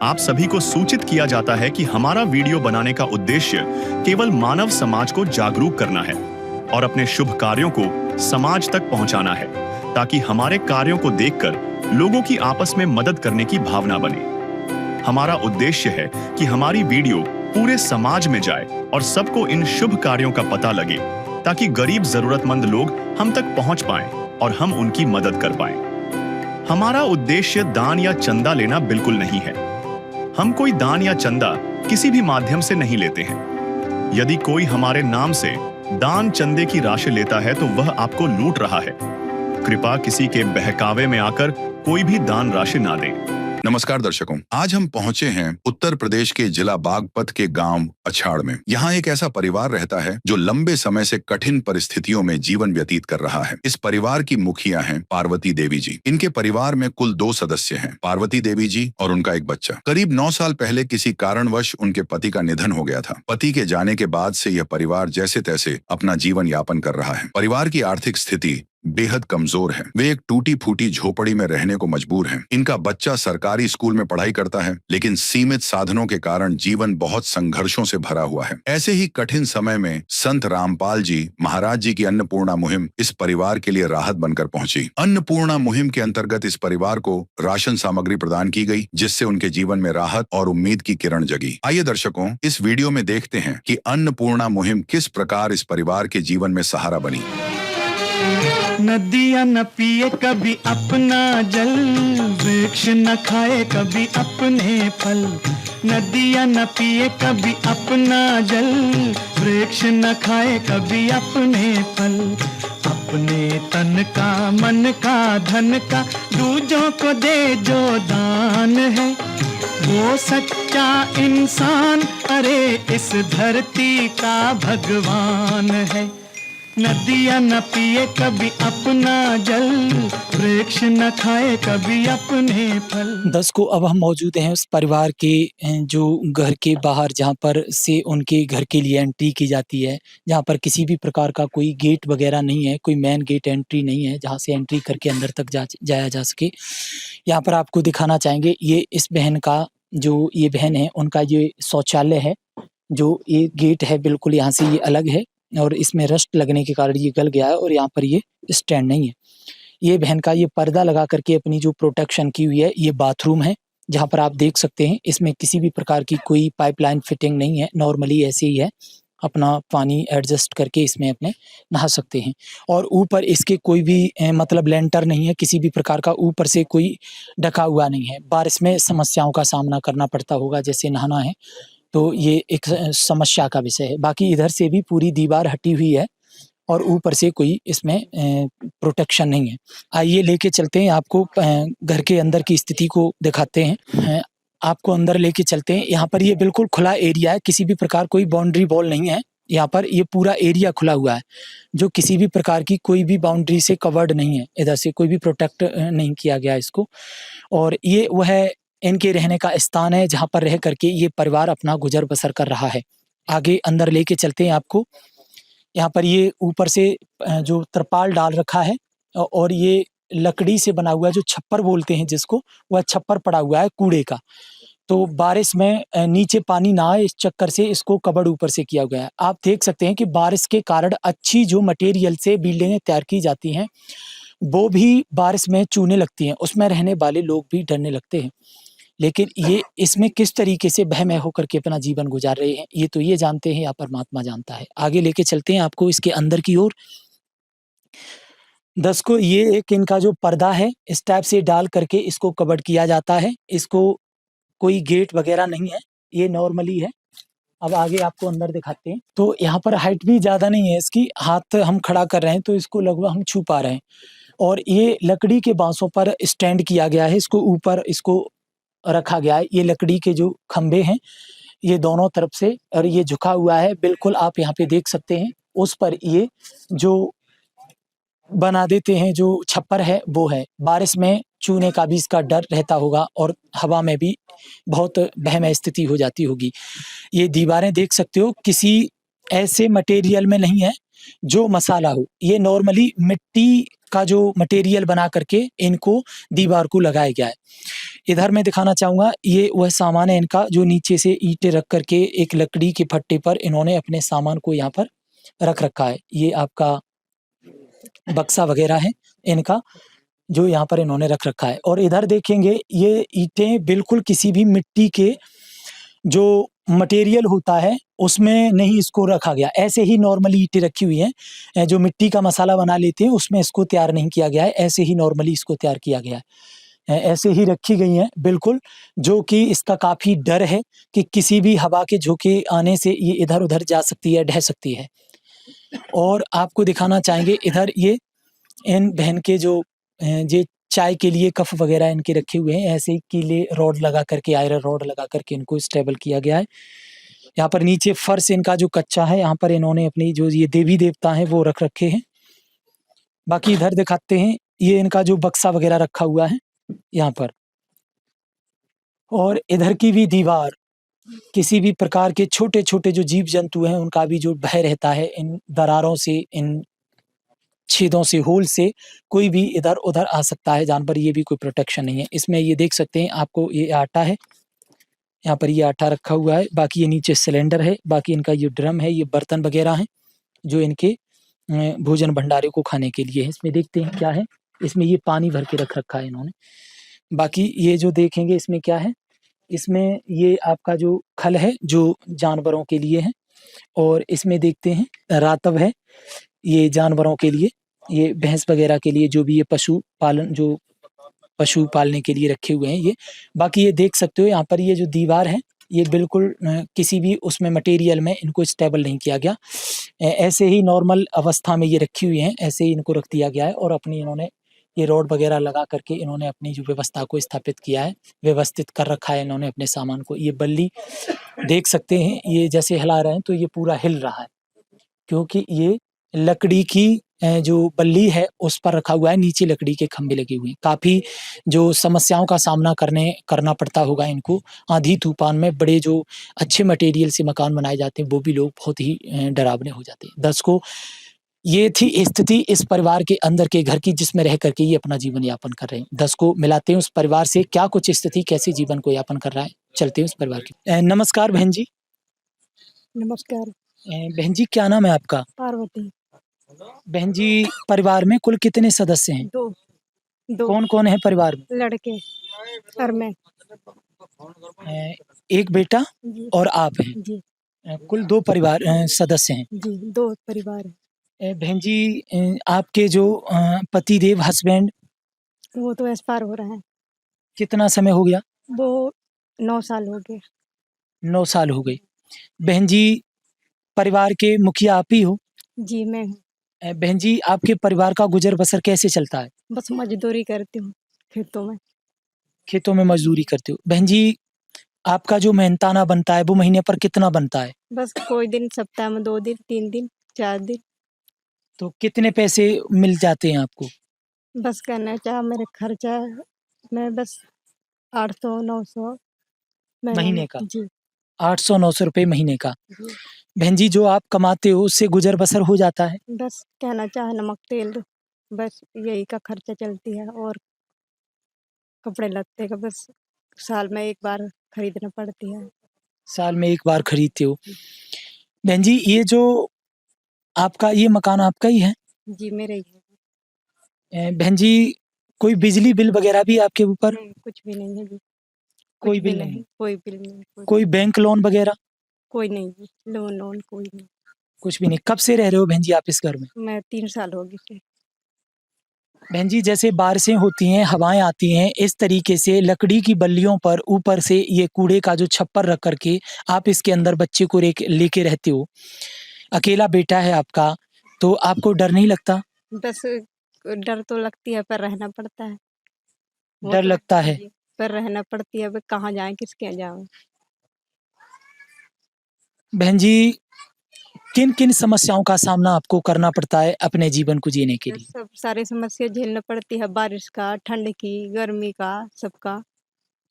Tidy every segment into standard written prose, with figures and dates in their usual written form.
आप सभी को सूचित किया जाता है कि हमारा वीडियो बनाने का उद्देश्य केवल मानव समाज को जागरूक करना है और अपने शुभ कार्यों को समाज तक पहुंचाना है, ताकि हमारे कार्यों को देखकर लोगों की आपस में मदद करने की भावना बने। हमारा उद्देश्य है कि हमारी वीडियो पूरे समाज में जाए और सबको इन शुभ कार्यों का पता लगे, ताकि गरीब जरूरतमंद लोग हम तक पहुंच पाएं और हम उनकी मदद कर पाएं। हमारा उद्देश्य दान या चंदा लेना बिल्कुल नहीं है। हम कोई दान या चंदा किसी भी माध्यम से नहीं लेते हैं। यदि कोई हमारे नाम से दान चंदे की राशि लेता है तो वह आपको लूट रहा है। कृपया किसी के बहकावे में आकर कोई भी दान राशि ना दें। नमस्कार दर्शकों, आज हम पहुंचे हैं उत्तर प्रदेश के जिला बागपत के गांव अछाड़ में। यहाँ एक ऐसा परिवार रहता है जो लंबे समय से कठिन परिस्थितियों में जीवन व्यतीत कर रहा है। इस परिवार की मुखिया हैं पार्वती देवी जी। इनके परिवार में कुल 2 सदस्य हैं, पार्वती देवी जी और उनका एक बच्चा। करीब 9 साल पहले किसी कारणवश उनके पति का निधन हो गया था। पति के जाने के बाद से यह परिवार जैसे तैसे अपना जीवन यापन कर रहा है। परिवार की आर्थिक स्थिति बेहद कमजोर है। वे एक टूटी फूटी झोपड़ी में रहने को मजबूर हैं। इनका बच्चा सरकारी स्कूल में पढ़ाई करता है, लेकिन सीमित साधनों के कारण जीवन बहुत संघर्षों से भरा हुआ है। ऐसे ही कठिन समय में संत रामपाल जी महाराज जी की अन्नपूर्णा मुहिम इस परिवार के लिए राहत बनकर पहुंची। अन्नपूर्णा मुहिम के अंतर्गत इस परिवार को राशन सामग्री प्रदान की गई, जिससे उनके जीवन में राहत और उम्मीद की किरण जगी। आइए दर्शकों, इस वीडियो में देखते हैं कि अन्नपूर्णा मुहिम किस प्रकार इस परिवार के जीवन में सहारा बनी। नदियाँ न पिए कभी अपना जल, वृक्ष न खाए कभी अपने फल। नदियाँ न पिए कभी अपना जल, वृक्ष न खाए कभी अपने फल। अपने तन का मन का धन का दूजों को दे जो दान है, वो सच्चा इंसान अरे इस धरती का भगवान है। नदियाँ न पिए कभी अपना जल, वृक्ष न खाए कभी अपने फल। दर्शकों, अब हम मौजूद हैं उस परिवार के जो घर के बाहर, जहाँ पर से उनके घर के लिए एंट्री की जाती है, जहाँ पर किसी भी प्रकार का कोई गेट वगैरह नहीं है, कोई मेन गेट एंट्री नहीं है जहाँ से एंट्री करके अंदर तक जाया जा सके। यहाँ पर आपको दिखाना चाहेंगे, ये इस बहन का जो ये बहन है उनका ये शौचालय है। जो ये गेट है बिल्कुल यहाँ से ये अलग है और इसमें रस्ट लगने के कारण ये गल गया है और यहाँ पर ये स्टैंड नहीं है। ये बहन का ये पर्दा लगा करके अपनी जो प्रोटेक्शन की हुई है, ये बाथरूम है जहाँ पर आप देख सकते हैं इसमें किसी भी प्रकार की कोई पाइपलाइन फिटिंग नहीं है, नॉर्मली ऐसे ही है। अपना पानी एडजस्ट करके इसमें अपने नहा सकते हैं। और ऊपर इसके कोई भी मतलब लेंटर नहीं है, किसी भी प्रकार का ऊपर से कोई ढका हुआ नहीं है। बारिश में समस्याओं का सामना करना पड़ता होगा, जैसे नहाना है तो ये एक समस्या का विषय है। बाकी इधर से भी पूरी दीवार हटी हुई है और ऊपर से कोई इसमें प्रोटेक्शन नहीं है। आइए लेके चलते हैं आपको, घर के अंदर की स्थिति को दिखाते हैं। आपको अंदर लेके चलते हैं। यहाँ पर ये बिल्कुल खुला एरिया है, किसी भी प्रकार कोई बाउंड्री वॉल नहीं है। यहाँ पर ये पूरा एरिया खुला हुआ है, जो किसी भी प्रकार की कोई भी बाउंड्री से कवर्ड नहीं है। इधर से कोई भी प्रोटेक्ट नहीं किया गया इसको। और ये वह इनके रहने का स्थान है जहाँ पर रह करके ये परिवार अपना गुजर बसर कर रहा है। आगे अंदर लेके चलते हैं आपको। यहाँ पर ये ऊपर से जो त्रिपाल डाल रखा है और ये लकड़ी से बना हुआ है, जो छप्पर बोलते हैं जिसको, वह छप्पर पड़ा हुआ है कूड़े का। तो बारिश में नीचे पानी ना आए इस चक्कर से इसको कबर्ड ऊपर से किया गया है। आप देख सकते हैं कि बारिश के कारण अच्छी जो मटेरियल से बिल्डिंगें तैयार की जाती हैं वो भी बारिश में चूने लगती हैं, उसमें रहने वाले लोग भी डरने लगते हैं। लेकिन ये इसमें किस तरीके से बहमे होकर के अपना जीवन गुजार रहे हैं, ये तो ये जानते हैं या परमात्मा जानता है। आगे लेके चलते हैं आपको इसके अंदर की ओर। दर्शकों, ये एक इनका जो पर्दा है इस टाइप से डाल करके इसको कवर्ड किया जाता है। इसको कोई गेट वगैरह नहीं है, ये नॉर्मली है। अब आगे आपको अंदर दिखाते हैं। तो यहाँ पर हाइट भी ज़्यादा नहीं है इसकी, हाथ हम खड़ा कर रहे हैं तो इसको लगभग हम छू पा रहे हैं। और ये लकड़ी के बांसों पर स्टैंड किया गया है, इसको ऊपर इसको रखा गया है। ये लकड़ी के जो खंभे हैं ये दोनों तरफ से, और ये झुका हुआ है बिल्कुल, आप यहाँ पे देख सकते हैं। उस पर ये जो बना देते हैं जो छप्पर है वो है। बारिश में चूने का भी इसका डर रहता होगा और हवा में भी बहुत बहम स्थिति हो जाती होगी। ये दीवारें देख सकते हो, किसी ऐसे मटेरियल में नहीं है जो मसाला हो, ये नॉर्मली मिट्टी का जो मटेरियल बना करके इनको दीवार को लगाया गया है। इधर मैं दिखाना चाहूँगा, ये वह सामान है इनका जो नीचे से ईंटें रख करके एक लकड़ी के फट्टे पर इन्होंने अपने सामान को यहाँ पर रख रखा है। ये आपका बक्सा वगैरह है इनका, जो यहाँ पर इन्होंने रख रखा है। और इधर देखेंगे, ये ईंटें बिल्कुल किसी भी मिट्टी के जो मटेरियल होता है उसमें नहीं इसको रखा गया, ऐसे ही नॉर्मली ईंटें रखी हुई हैं। जो मिट्टी का मसाला बना लेते हैं उसमें इसको तैयार नहीं किया गया है, ऐसे ही नॉर्मली इसको तैयार किया गया है। ऐसे ही रखी गई हैं बिल्कुल, जो कि इसका काफ़ी डर है कि किसी भी हवा के झोंके आने से ये इधर-उधर जा सकती है, ढह सकती है। और आपको दिखाना चाहेंगे इधर, ये इन बहन के जो ये चाय के लिए कप वगैरह इनके रखे हुए हैं, ऐसे ही कीले रॉड लगा करके, आयरन रॉड लगा करके इनको स्टेबल किया गया है। यहाँ पर नीचे फर्श इनका जो कच्चा है, यहाँ पर इन्होंने अपनी जो ये देवी देवता हैं वो रख रखे हैं। बाकी इधर दिखाते हैं, ये इनका जो बक्सा वगैरह रखा हुआ है यहाँ पर। और इधर की भी दीवार किसी भी प्रकार के छोटे-छोटे जो जीव-जंतु हैं उनका भी जो भय रहता है, इन दरारों से, इन छेदों से, होल से कोई भी इधर-उधर आ सकता है जानवर, ये भी कोई प्रोटेक्शन नहीं है। इसमें ये देख सकते हैं आपको, ये आटा है, यहाँ पर ये आटा रखा हुआ है, बाकी ये नीचे सिलेंडर है, बाकी इनका ये ड्रम है, ये बर्तन वगैरह हैं, जो इनके भोजन भंडारे को खाने के लिए है। इसमें देखते हैं क्या है, इसमें ये पानी भर के रख रखा है इन्होंने। बाकी ये जो देखेंगे इसमें क्या है, इसमें ये आपका जो खल है, जो जानवरों के लिए है। और इसमें देखते हैं रातव है, ये जानवरों के लिए, ये भैंस वगैरह के लिए, जो भी ये पशु पालन, जो पशु पालने के लिए रखे हुए हैं ये। बाकी ये देख सकते हो यहाँ पर ये जो दीवार है, ये बिल्कुल किसी भी उसमें मटेरियल में इनको स्टेबल नहीं किया गया। ऐसे ही नॉर्मल अवस्था में ये रखी हुई हैं, ऐसे ही इनको रख दिया गया है। और अपनी इन्होंने ये रॉड वगैरह लगा करके इन्होंने अपनी जो व्यवस्था को स्थापित किया है, व्यवस्थित कर रखा है इन्होंने अपने सामान को। ये बल्ली देख सकते हैं, ये जैसे हिला रहे हैं तो ये पूरा हिल रहा है, क्योंकि ये लकड़ी की जो बल्ली है उस पर रखा हुआ है, नीचे लकड़ी के खंभे लगे हुए हैं। काफ़ी जो समस्याओं का सामना करना पड़ता होगा इनको, आंधी-तूफान में बड़े जो अच्छे मटेरियल से मकान बनाए जाते हैं, वो भी लोग बहुत ही डरावने हो जाते हैं। दर्शकों, ये थी स्थिति इस परिवार के अंदर के घर की, जिसमें रह कर के ये अपना जीवन यापन कर रहे हैं। दर्शकों, मिलाते हैं उस परिवार से, क्या कुछ स्थिति, कैसे जीवन को यापन कर रहा है। चलते हैं उस परिवार के। नमस्कार बहन जी। नमस्कार। बहन जी, क्या नाम है आपका? पार्वती। बहन जी, परिवार में कुल कितने सदस्य हैं? 2 2 कौन-कौन है परिवार में? लड़के और मैं। एक बेटा जी, और आप हैं। जी, कुल 2 परिवार सदस्य हैं। जी, 2 परिवार हैं। बहन जी, आपके जो पतिदेव हस्बैंड, वो तो एक्सपायर हो रहे हैं। कितना समय हो गया? वो 9 साल हो गए। 9 साल हो गए। बहन जी, परिवार के मुखिया आप ही हो? जी, मैं हूँ। बहन जी, आपके परिवार का गुज़र-बसर कैसे चलता है? बस मज़दूरी करती हूँ खेतों में। खेतों में मज़दूरी करते हो। बहन जी, आपका जो मेहनताना बनता है, वो महीने पर कितना बनता है? बस कोई दिन सप्ताह में 2 दिन, 3 दिन, 4 दिन। तो कितने पैसे मिल जाते हैं आपको? बस कहना चाहा मेरे खर्चा में बस 800-900 महीने महीने में। का? जी, 800-900 रुपए महीने का। जी। बहन जी, जो आप कमाते हो उससे गुज़र-बसर हो जाता है? बस कहना चाहा नमक, तेल, बस यही का खर्चा चलती है। और कपड़े-लत्ते का बस साल में 1 बार खरीदना पड़ती है। साल में 1 बार खरीदते हो। बहन जी, ये जो आपका ये मकान आपका ही है? जी, मेरे ही है। बहन जी, कोई बिजली बिल वगैरह भी आपके ऊपर? नहीं, कुछ भी नहीं है जी। कोई कुछ भी बिल नहीं? नहीं, कोई बिल नहीं, कोई बैंक लोन वगैरह? कोई नहीं जी, लोन-वोन कोई नहीं। कुछ भी नहीं। कब से रह रहे हो बहन जी आप इस घर में? मैं 3 साल हो गए थे। बहन जी, जैसे बारिशें होती हैं, हवाएँ आती हैं, इस तरीके से लकड़ी की बल्लियों पर ऊपर से ये कूड़े का जो छप्पर रख कर के आप इसके अंदर बच्चे को लेके रहते हो। अकेला बेटा है आपका, तो आपको डर नहीं लगता? बस डर तो लगती है पर रहना पड़ता है। वो डर तो लगता है। जी, पर रहना पड़ती है, अब कहाँ जाएँ, किसके यहाँ जाऊँ? बहन जी, किन-किन समस्याओं का सामना आपको करना पड़ता है अपने जीवन को जीने के बस लिए? सब सारी समस्या झेलना पड़ती है, बारिश का, ठंड की, गर्मी का, सबका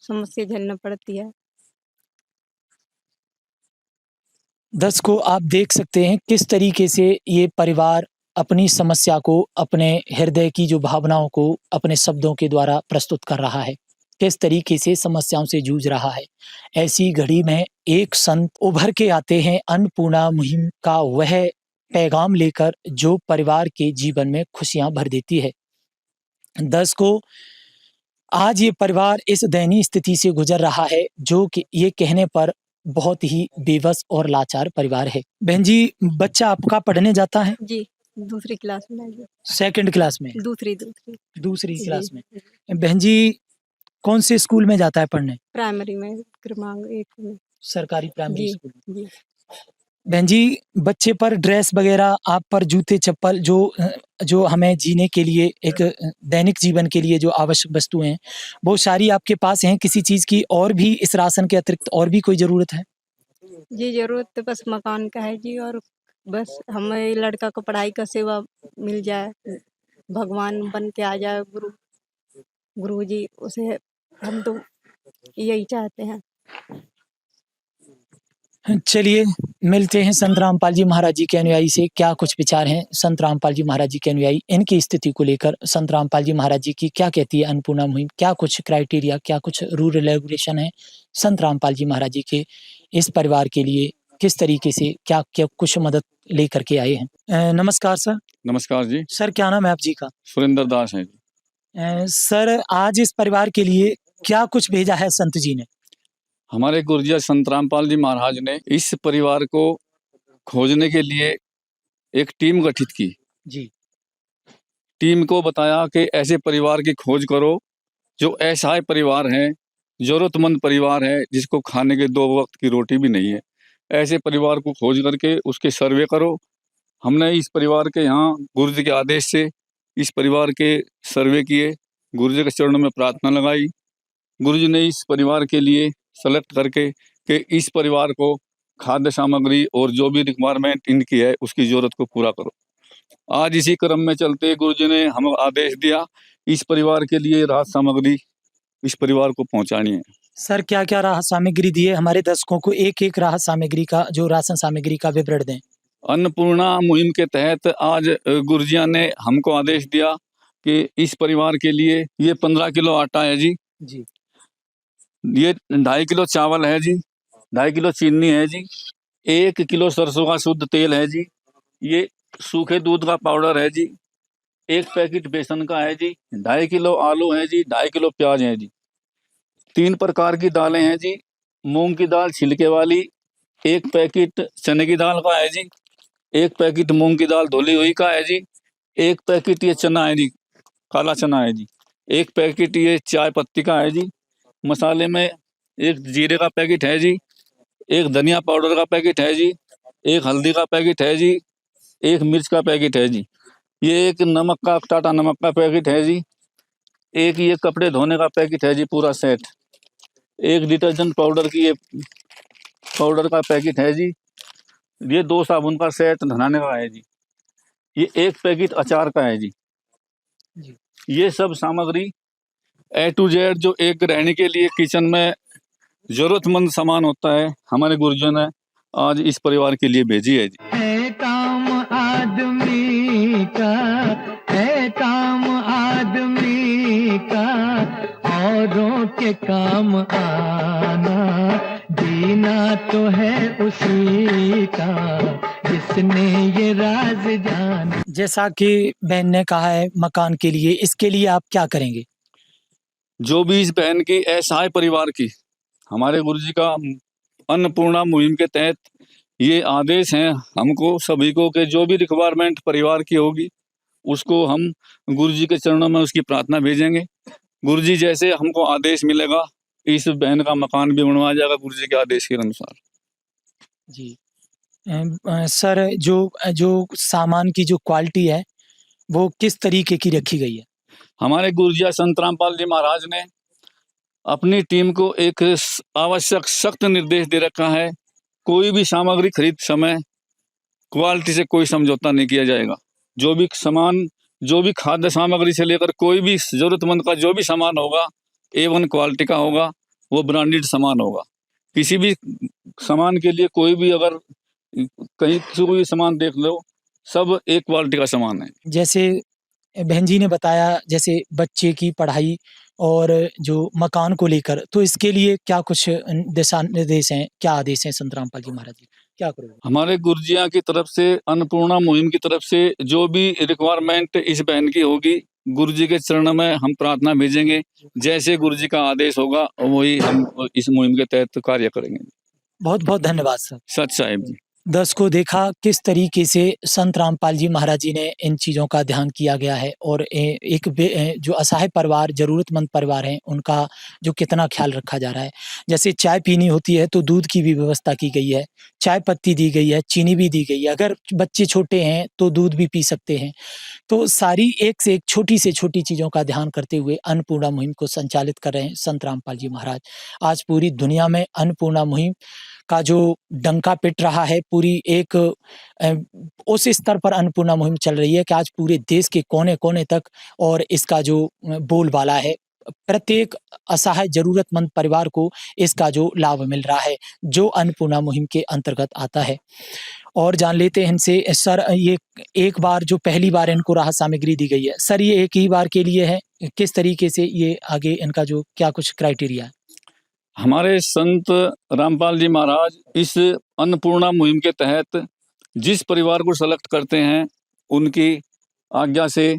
समस्या झेलना पड़ती है। दर्शकों, आप देख सकते हैं किस तरीके से ये परिवार अपनी समस्या को, अपने हृदय की जो भावनाओं को अपने शब्दों के द्वारा प्रस्तुत कर रहा है। किस तरीके से समस्याओं से जूझ रहा है। ऐसी घड़ी में एक संत उभर के आते हैं अन्नपूर्णा मुहिम का वह पैगाम लेकर जो परिवार के जीवन में खुशियां भर देती है। दर्शकों, आज ये परिवार इस दयनीय स्थिति से गुजर रहा है जो कि ये कहने पर बहुत ही बेबस और लाचार परिवार है। बहन जी, बच्चा आपका पढ़ने जाता है? जी, दूसरी क्लास में है जी। सेकंड क्लास में? दूसरी दूसरी क्लास जी, में। बहन जी, कौन से स्कूल में जाता है पढ़ने? प्राइमरी में क्रमांक 1 में। सरकारी प्राइमरी जी, स्कूल में। जी। बहन जी, बच्चे पर ड्रेस वगैरह, आप पर जूते चप्पल, जो हमें जीने के लिए एक दैनिक जीवन के लिए जो आवश्यक वस्तुएं हैं, वो सारी आपके पास हैं? किसी चीज की और भी इस राशन के अतिरिक्त और भी कोई जरूरत है? जी, ज़रूरत तो बस मकान का है जी, और बस हमें लड़का को पढ़ाई का सेवा मिल जाए, भगवान बन के आ जाए गुरुजी, उसे हम तो यही चाहते हैं। चलिए, मिलते हैं संत रामपाल जी महाराज जी के अनुयायी से। क्या कुछ विचार हैं संत रामपाल जी महाराज जी के अनुयायी, इनकी स्थिति को लेकर संत रामपाल जी महाराज जी की क्या कहती है अन्नपूर्णा मुहिम? क्या कुछ क्राइटेरिया, क्या कुछ रूल रेगुलेशन है संत रामपाल जी महाराज जी के इस परिवार के लिए? किस तरीके से क्या क्या कुछ मदद लेकर के आए हैं? नमस्कार सर। नमस्कार जी। सर, क्या नाम है आप जी का? सुरेंद्र दास है जी। सर, आज इस परिवार के लिए क्या कुछ भेजा है संत जी ने? हमारे गुरुजी संत रामपाल जी महाराज ने इस परिवार को खोजने के लिए एक टीम गठित की। जी। टीम को बताया कि ऐसे परिवार की खोज करो जो असहाय परिवार है, जरूरतमंद परिवार है, जिसको खाने के 2 वक्त की रोटी भी नहीं है। ऐसे परिवार को खोज करके उसके सर्वे करो। हमने इस परिवार के यहाँ गुरुजी के आदेश से इस परिवार के सर्वे किए, गुरुजी के चरणों में प्रार्थना लगाई। गुरुजी ने इस परिवार के लिए सेलेक्ट करके कि इस परिवार को खाद्य सामग्री और जो भी रिक्वायरमेंट इनकी है उसकी जरूरत को पूरा करो। आज इसी क्रम में चलते गुरुजी ने हमें आदेश दिया इस परिवार के लिए राहत सामग्री इस परिवार को पहुंचानी है। सर, क्या क्या राहत सामग्री दिए? हमारे दर्शकों को एक एक राहत सामग्री का, जो राशन सामग्री का विवरण दें। अन्नपूर्णा मुहिम के तहत आज गुरुजिया ने हमको आदेश दिया कि इस परिवार के लिए ये 15 किलो आटा है जी, ये 2.5 किलो चावल है जी, 2.5 किलो चीनी है जी, 1 किलो सरसों का शुद्ध तेल है जी, ये सूखे दूध का पाउडर है जी, 1 पैकेट बेसन का है जी, 2.5 किलो आलू है जी, 2.5 किलो प्याज है जी, 3 प्रकार की दालें हैं जी, मूंग की दाल छिलके वाली, 1 पैकेट चने की दाल का है जी, 1 पैकेट मूंग की दाल धुली हुई का है जी, 1 पैकेट ये चना है जी, काला चना है जी, 1 पैकेट ये चाय पत्ती का है जी, मसाले में 1 जीरे का पैकेट है जी, 1 धनिया पाउडर का पैकेट है जी, 1 हल्दी का पैकेट है जी, 1 मिर्च का पैकेट है जी, ये 1 नमक का, टाटा नमक का पैकेट है जी, 1 ये कपड़े धोने का पैकेट है जी, पूरा सेट, 1 डिटर्जेंट पाउडर की ये पाउडर का पैकेट है जी, ये 2 साबुन का सेट नहाने का है जी, ये 1 पैकेट अचार का है जी। ये सब सामग्री A to Z जो एक रहने के लिए किचन में जरूरतमंद सामान होता है, हमारे गुरुजन ने आज इस परिवार के लिए भेजी है जी। है काम आदमी का, है काम आदमी का, औरों के काम आना, जीना तो है उसी का जिसने ये राज जाना। जैसा कि बहन ने कहा है मकान के लिए, इसके लिए आप क्या करेंगे? जो भी इस बहन की असहाय परिवार की, हमारे गुरुजी का अन्नपूर्णा मुहिम के तहत ये आदेश हैं हमको सभी को कि जो भी रिक्वायरमेंट परिवार की होगी उसको हम गुरुजी के चरणों में उसकी प्रार्थना भेजेंगे। गुरुजी जैसे हमको आदेश मिलेगा इस बहन का मकान भी बनवाया जाएगा गुरुजी के आदेश के अनुसार। जी। सर, जो सामान की जो क्वालिटी है वो किस तरीके की रखी गई है? हमारे गुरुजी संत रामपाल जी महाराज ने अपनी टीम को एक आवश्यक सख्त निर्देश दे रखा है, कोई भी सामग्री खरीद समय क्वालिटी से कोई समझौता नहीं किया जाएगा। जो भी सामान, जो भी खाद्य सामग्री से लेकर कोई भी जरूरतमंद का जो भी सामान होगा A1 क्वालिटी का होगा, वो ब्रांडेड सामान होगा। किसी भी सामान के लिए कोई भी अगर कहीं से कोई सामान देख लो, सब एक क्वालिटी का सामान है। जैसे बहन जी ने बताया, जैसे बच्चे की पढ़ाई और जो मकान को लेकर, तो इसके लिए क्या कुछ दिशा निर्देश हैं, क्या आदेश हैं संत रामपाल जी महाराज जी? क्या करोगे? हमारे गुरुजिया की तरफ से, अन्नपूर्णा मुहिम की तरफ से जो भी रिक्वायरमेंट इस बहन की होगी, गुरुजी के चरण में हम प्रार्थना भेजेंगे। जैसे गुरुजी का आदेश होगा वही हम इस मुहिम के तहत कार्य करेंगे। बहुत-बहुत धन्यवाद सर। सच साहिब जी। दर्शकों, देखा किस तरीके से संत रामपाल जी महाराज जी ने इन चीज़ों का ध्यान किया गया है और जो असहाय परिवार, ज़रूरतमंद परिवार हैं, उनका जो कितना ख्याल रखा जा रहा है। जैसे चाय पीनी होती है तो दूध की भी व्यवस्था की गई है, चाय पत्ती दी गई है, चीनी भी दी गई है। अगर बच्चे छोटे हैं तो दूध भी पी सकते हैं। तो सारी एक से एक छोटी से छोटी चीज़ों का ध्यान करते हुए अन्नपूर्णा मुहिम को संचालित कर रहे हैं संत रामपाल जी महाराज। आज पूरी दुनिया में अन्नपूर्णा मुहिम का जो डंका पिट रहा है, पूरी एक उस स्तर पर अन्नपूर्णा मुहिम चल रही है कि आज पूरे देश के कोने-कोने तक और इसका जो बोलबाला है, प्रत्येक असहाय ज़रूरतमंद परिवार को इसका जो लाभ मिल रहा है, जो अन्नपूर्णा मुहिम के अंतर्गत आता है। और जान लेते हैं इनसे सर, ये एक बार जो पहली बार इनको राहत सामग्री दी गई है, सर ये एक ही बार के लिए है? किस तरीके से ये आगे इनका जो क्या कुछ क्राइटेरिया है? हमारे संत रामपाल जी महाराज इस अन्नपूर्णा मुहिम के तहत जिस परिवार को सेलेक्ट करते हैं, उनकी आज्ञा से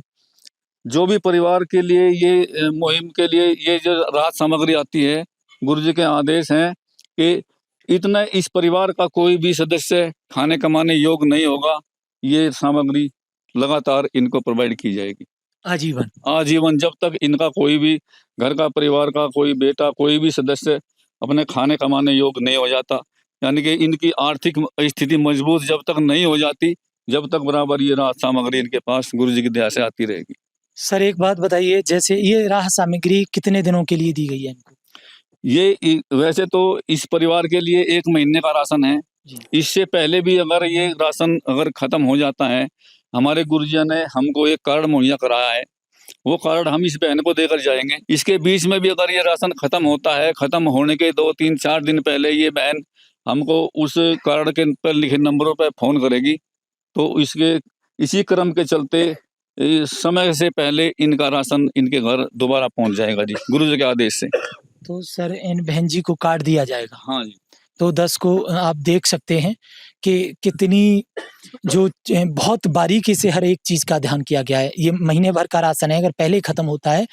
जो भी परिवार के लिए ये मुहिम के लिए ये जो राहत सामग्री आती है, गुरुजी के आदेश हैं कि इतना इस परिवार का कोई भी सदस्य खाने कमाने योग्य नहीं होगा, ये सामग्री लगातार इनको प्रोवाइड की जाएगी। आजीवन। आजीवन, जब तक इनका कोई भी घर का, परिवार का कोई बेटा, कोई भी सदस्य अपने खाने कमाने योग्य नहीं हो जाता, यानी कि इनकी आर्थिक स्थिति मजबूत जब तक नहीं हो जाती, जब तक बराबर ये राहत सामग्री इनके पास गुरुजी की दया से आती रहेगी। सर एक बात बताइए, जैसे ये राहत सामग्री कितने दिनों के लिए दी गई है इनको? ये वैसे तो इस परिवार के लिए 1 महीने का राशन है। जी। इससे पहले भी अगर ये राशन अगर खत्म हो जाता है, हमारे गुरुजिया ने हमको एक कार्ड मुहैया कराया है, वो कार्ड हम इस बहन को देकर जाएंगे। इसके बीच में भी अगर ये राशन खत्म होता है, खत्म होने के 2, 3, 4 दिन पहले ये बहन हमको उस कार्ड के पर लिखे नंबरों पर फोन करेगी, तो इसी क्रम के चलते समय से पहले इनका राशन इनके घर दोबारा पहुंच जाएगा जी, गुरुजी के आदेश से। तो सर इन बहन जी को कार्ड दिया जाएगा? हाँ जी। तो 10 को आप देख सकते हैं कि कितनी जो बहुत बारीकी से हर एक चीज़ का ध्यान किया गया है। ये महीने भर का राशन है, अगर पहले ही खत्म होता है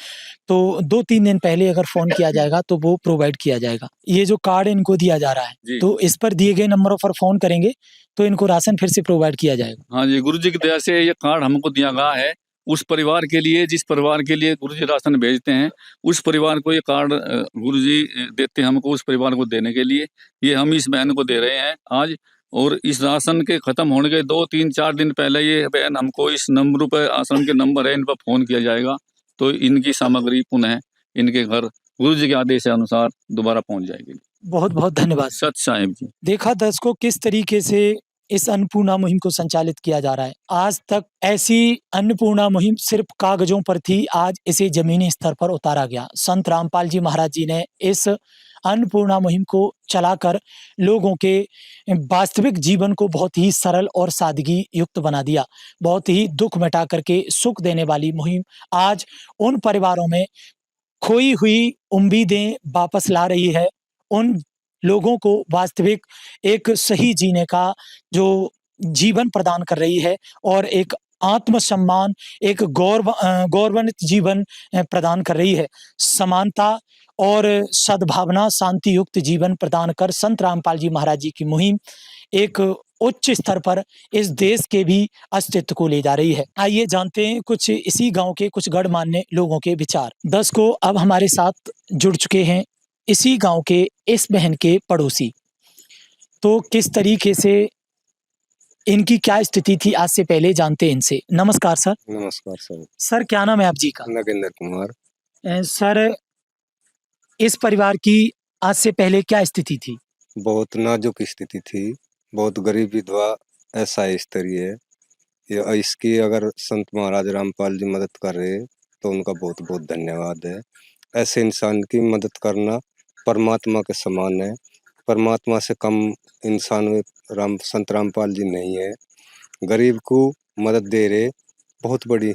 तो 2-3 दिन पहले अगर फ़ोन किया जाएगा तो वो प्रोवाइड किया जाएगा। ये जो कार्ड इनको दिया जा रहा है, जी। तो इस पर दिए गए नंबरों पर फ़ोन करेंगे तो इनको राशन फिर से प्रोवाइड किया जाएगा। हाँ जी, गुरुजी की दया से ये कार्ड हमको दिया गया है, उस परिवार के लिए, जिस परिवार के लिए गुरुजी राशन भेजते हैं, उस परिवार को ये कार्ड गुरुजी देते हैं हमको, उस परिवार को देने के लिए। ये हम इस बहन को दे रहे हैं आज, और इस राशन के खत्म होने के 2, 3, 4 दिन पहले ये बहन हमको इस नंबरों पे, आश्रम के नंबर है, इन पर फ़ोन किया जाएगा, तो इनकी सामग्री पुनः इनके घर गुरुजी के आदेश अनुसार दोबारा पहुँच जाएगी। बहुत-बहुत धन्यवाद। सत साहिब जी। देखा दर्शकों किस तरीके से इस अन्नपूर्णा मुहिम को संचालित किया जा रहा है। आज तक ऐसी अन्नपूर्णा मुहिम सिर्फ कागजों पर थी, आज इसे जमीनी स्तर पर उतारा गया। संत रामपाल जी महाराज जी ने इस अन्नपूर्णा मुहिम को चलाकर लोगों के वास्तविक जीवन को बहुत ही सरल और सादगी युक्त बना दिया। बहुत ही दुख मिटा करके सुख देने वाली मुहिम आज उन परिवारों में खोई हुई उम्मीदें वापस ला रही है। उन लोगों को वास्तविक एक सही जीने का जो जीवन प्रदान कर रही है और एक आत्मसम्मान, एक गौरवान्वित जीवन प्रदान कर रही है। समानता और सद्भावना, शांति युक्त जीवन प्रदान कर संत रामपाल जी महाराज जी की मुहिम एक उच्च स्तर पर इस देश के भी अस्तित्व को ले जा रही है। आइए जानते हैं कुछ इसी गांव के कुछ गणमान्य लोगों के विचार। 10 को अब हमारे साथ जुड़ चुके हैं इसी गांव के इस बहन के पड़ोसी। तो किस तरीके से इनकी क्या स्थिति थी आज से पहले जानते हैं इनसे। नमस्कार सर। नमस्कार सर। सर क्या नाम है आप जी का? नगेंद्र कुमार। सर इस परिवार की आज से पहले क्या स्थिति थी? बहुत नाजुक स्थिति थी, बहुत गरीब विधवा, ऐसा स्तरीय है। ये इसकी अगर संत महाराज रामपाल जी मदद कर रहे तो उनका बहुत बहुत धन्यवाद है। ऐसे इंसान की मदद करना परमात्मा के समान है। परमात्मा से कम इंसान में संत रामपाल जी नहीं है। गरीब को मदद दे रहे, बहुत बड़ी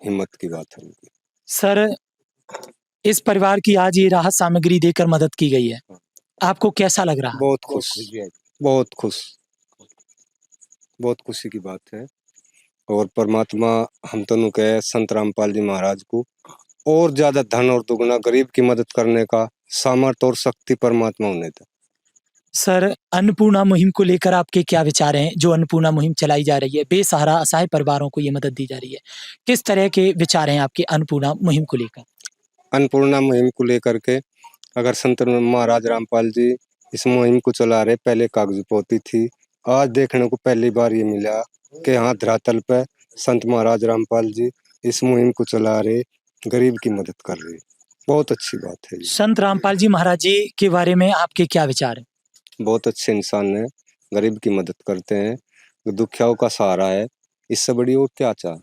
हिम्मत की बात है उनकी। सर, इस परिवार की आज ये राहत सामग्री देकर मदद की गई है, आपको कैसा लग रहा है? बहुत खुश, बहुत खुश, बहुत खुशी की बात है। और परमात्मा हम दोनों के संत रामपाल जी महाराज को और ज्यादा धन और दुगना गरीब की मदद करने का सामर्थ्य और शक्ति परमात्मा उन्हें दे। सर, अन्नपूर्णा मुहिम को लेकर आपके क्या विचार हैं? जो अन्नपूर्णा मुहिम चलाई जा रही है, बेसहारा असहाय परिवारों को ये मदद दी जा रही है, किस तरह के विचार हैं आपके अन्नपूर्णा मुहिम को लेकर? अन्नपूर्णा मुहिम को लेकर के अगर संत महाराज रामपाल जी इस मुहिम को चला रहे, पहले कागज पोती थी, आज देखने को पहली बार ये मिला कि यहाँ धरातल पे संत महाराज रामपाल जी इस मुहिम को चला रहे, गरीब की मदद कर रहे, बहुत अच्छी बात है। संत रामपाल जी महाराज जी के बारे में आपके क्या विचार हैं? बहुत अच्छे इंसान है, गरीब की मदद करते हैं, दुखियाओं का सहारा है, इससे बड़ी और क्या चाह।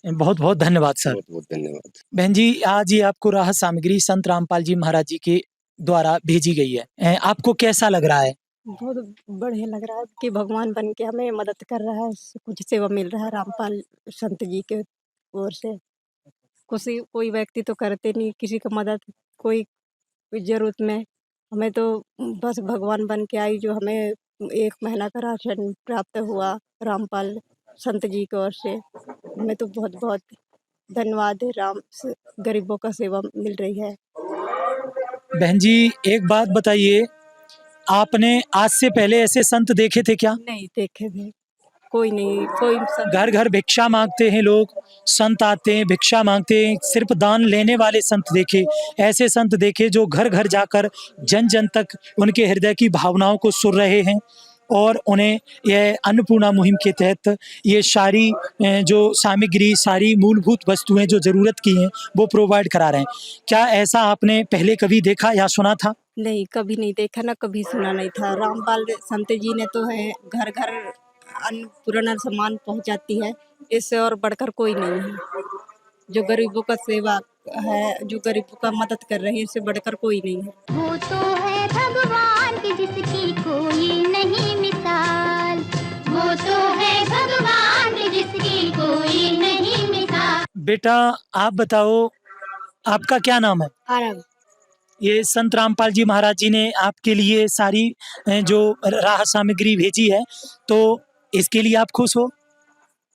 बहुत बहुत धन्यवाद सर। बहुत बहुत धन्यवाद। बहन जी, आज ये आपको राहत सामग्री संत रामपाल जी महाराज जी के द्वारा भेजी गई है, आपको कैसा लग रहा है? बहुत बढ़िया लग रहा है कि भगवान बन के हमें मदद कर रहा है, कुछ सेवा मिल रहा है रामपाल संत जी के ओर से। कोई व्यक्ति तो करते नहीं किसी का मदद, कोई जरूरत में, हमें तो बस भगवान बन के आई जो हमें 1 महीना का राशन प्राप्त हुआ रामपाल संत जी की ओर से। हमें तो बहुत बहुत धन्यवाद है, गरीबों का सेवा मिल रही है। बहन जी, एक बात बताइए, आपने आज से पहले ऐसे संत देखे थे क्या? नहीं देखे थे, कोई नहीं, कोई घर घर भिक्षा मांगते हैं लोग, संत आते हैं भिक्षा मांगते हैं, सिर्फ दान लेने वाले संत देखे, ऐसे संत देखे जो घर घर जाकर जन जन तक उनके हृदय की भावनाओं को सुन रहे हैं और उन्हें यह अन्नपूर्णा मुहिम के तहत ये सारी जो सामग्री, सारी मूलभूत वस्तुएं जो ज़रूरत की हैं वो प्रोवाइड करा रहे हैं। क्या ऐसा आपने पहले कभी देखा या सुना था? नहीं, कभी नहीं देखा ना कभी सुना नहीं था। रामपाल संत जी ने तो है घर घर अन्नपूर्णा सामान पहुंचाती है, इससे और बढ़कर कोई नहीं है। जो गरीबों का सेवा है, जो गरीबों का मदद कर रहे हैं, इससे बढ़कर कोई नहीं है। वो तो है भगवान की जिसकी कोई नहीं मिसाल, वो तो है भगवान की जिसकी कोई नहीं मिसाल। बेटा, आप बताओ, आपका क्या नाम है? आरब। ये संत रामपाल जी महाराज जी ने आपके लिए सारी जो राहत सामग्री भेजी है, तो इसके लिए आप खुश हो?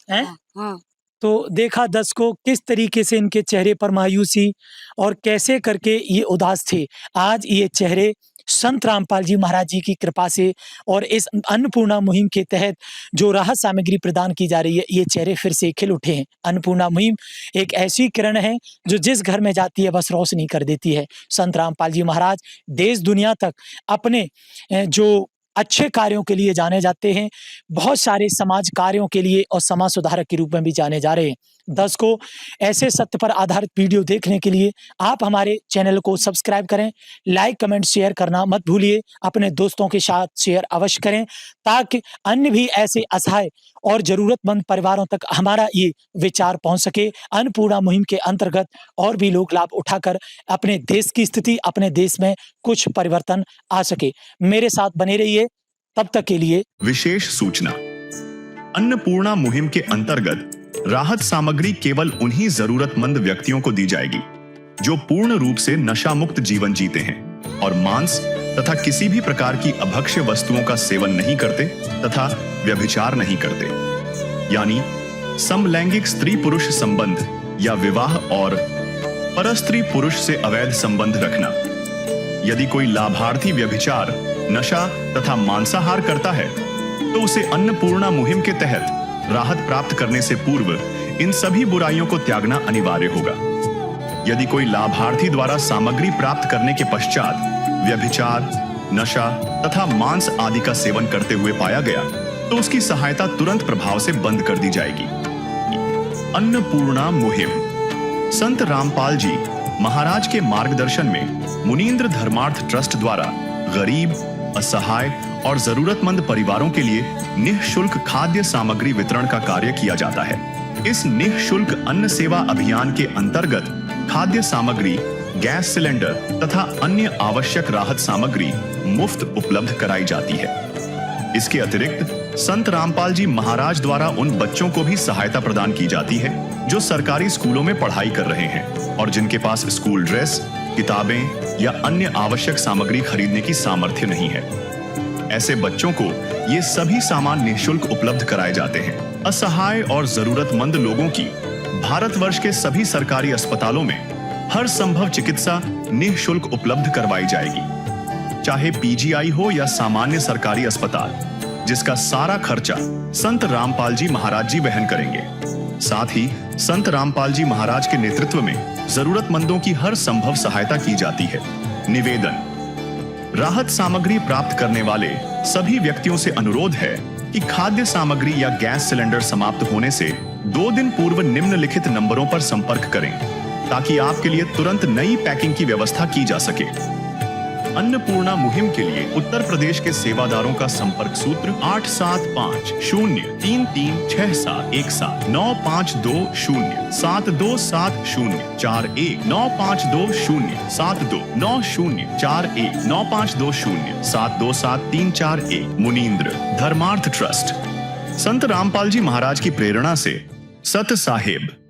हैं? हाँ। तो देखा दर्शकों किस तरीके से इनके चेहरे पर मायूसी और कैसे करके ये उदास थे। आज ये चेहरे संत रामपाल जी महाराज जी की कृपा से और इस अन्नपूर्णा मुहिम के तहत जो राहत सामग्री प्रदान की जा रही है, ये चेहरे फिर से खिल उठे हैं। अन्नपूर्णा मुहिम एक ऐसी किरण है जो जिस घर में जाती है बस रोशनी कर देती है। संत रामपाल जी महाराज देश दुनिया तक अपने जो अच्छे कार्यों के लिए जाने जाते हैं, बहुत सारे समाज कार्यों के लिए और समाज सुधारक के रूप में भी जाने जा रहे हैं। दर्शकों, ऐसे सत्य पर आधारित वीडियो देखने के लिए आप हमारे चैनल को सब्सक्राइब करें, लाइक कमेंट शेयर करना मत भूलिए, अपने दोस्तों के साथ शेयर अवश्य करें ताकि अन्य भी ऐसे असहाय और जरूरतमंद परिवारों तक हमारा ये विचार पहुंच सके। अन्नपूर्णा मुहिम के अंतर्गत और भी लोग लाभ उठाकर अपने देश की स्थिति, अपने देश में कुछ परिवर्तन आ सके। मेरे साथ बने रहिए, तब तक के लिए विशेष सूचना। अन्नपूर्णा मुहिम के अंतर्गत राहत सामग्री केवल उन्हीं जरूरतमंद व्यक्तियों को दी जाएगी जो पूर्ण रूप से नशा मुक्त जीवन जीते हैं और मांस तथा किसी भी प्रकार की अभक्ष्य वस्तुओं का सेवन नहीं करते तथा व्यभिचार नहीं करते, यानी समलैंगिक स्त्री पुरुष संबंध या विवाह और परस्त्री पुरुष से अवैध संबंध रखना। यदि कोई लाभार्थी व्यभिचार, नशा तथा मांसाहार करता है तो उसे अन्नपूर्णा मुहिम के तहत राहत प्राप्त करने से पूर्व इन सभी बुराइयों को त्यागना अनिवार्य होगा। यदि कोई लाभार्थी द्वारा सामग्री प्राप्त करने के पश्चात व्यभिचार, नशा तथा मांस आदि का सेवन करते हुए पाया गया तो उसकी सहायता तुरंत प्रभाव से बंद कर दी जाएगी। अन्नपूर्णा मुहिम संत रामपाल जी महाराज के मार्गदर्शन में मुनींद्र धर्मार्थ ट्रस्ट द्वारा गरीब, असहाय और जरूरतमंद परिवारों के लिए निःशुल्क खाद्य सामग्री वितरण का कार्य किया जाता है। इस निःशुल्क अन्न सेवा अभियान के अंतर्गत खाद्य सामग्री, गैस सिलेंडर तथा अन्य आवश्यक राहत सामग्री मुफ्त उपलब्ध कराई जाती है। इसके अतिरिक्त संत रामपाल जी महाराज द्वारा उन बच्चों को भी सहायता प्रदान की जाती है जो सरकारी स्कूलों में पढ़ाई कर रहे हैं और जिनके पास स्कूल ड्रेस, किताबें या अन्य आवश्यक सामग्री खरीदने की सामर्थ्य नहीं है। ऐसे बच्चों को ये सभी सामान निःशुल्क उपलब्ध कराए जाते हैं। असहाय और जरूरतमंद लोगों की भारतवर्ष के सभी सरकारी अस्पतालों में हर संभव चिकित्सा निःशुल्क उपलब्ध करवाई जाएगी, चाहे पीजीआई हो या सामान्य सरकारी अस्पताल, जिसका सारा खर्चा संत रामपाल जी महाराज जी वहन करेंगे। साथ ही संत रामपाल जी महाराज के नेतृत्व में जरूरतमंदों की हर संभव सहायता की जाती है। निवेदन: राहत सामग्री प्राप्त करने वाले सभी व्यक्तियों से अनुरोध है कि खाद्य सामग्री या गैस सिलेंडर समाप्त होने से 2 दिन पूर्व निम्नलिखित नंबरों पर संपर्क करें ताकि आपके लिए तुरंत नई पैकिंग की व्यवस्था की जा सके। अन्नपूर्णा मुहिम के लिए उत्तर प्रदेश के सेवादारों का संपर्क सूत्र 8750336717 9520727041 9520729041 9520727341। मुनींद्र धर्मार्थ ट्रस्ट। संत रामपाल जी महाराज की प्रेरणा से सत साहेब